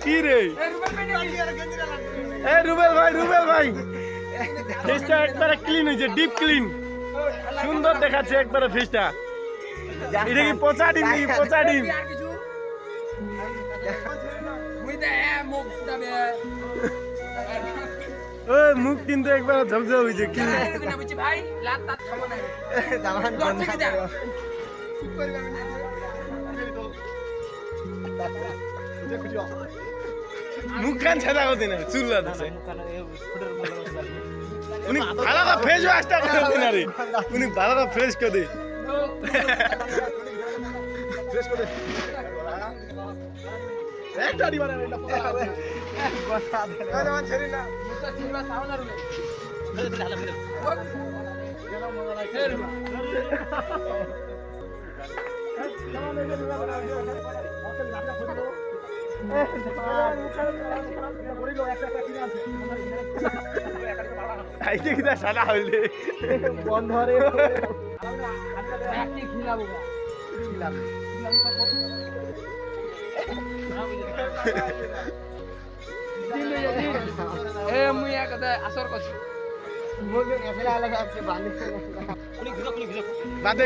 কি রে এ রুবেল ভাই ফেসটা একবারে ক্লিন হয়েছে, ডিপ ক্লিন, সুন্দর দেখাচ্ছে একবারে ফেসটা। এটা কি পচা ডিম? পচা ডিম মুখ কিন্তু একবার ঝকঝক হয়েছে। কি মুখ খান ছাদা করতে না চুল্লা দিছে উনি ভালো ফ্রেশ ওয়াশটা করতে না রে, উনি ভালো ফ্রেশ করে দে ফ্রেশ করে একটা দি বানা এটা পুরো কথা দে না মান ছেড়ি না মুখটা চিনবা সাও না রে কেন মজা লাগে রে বন্ধরে আসর করছি বাদে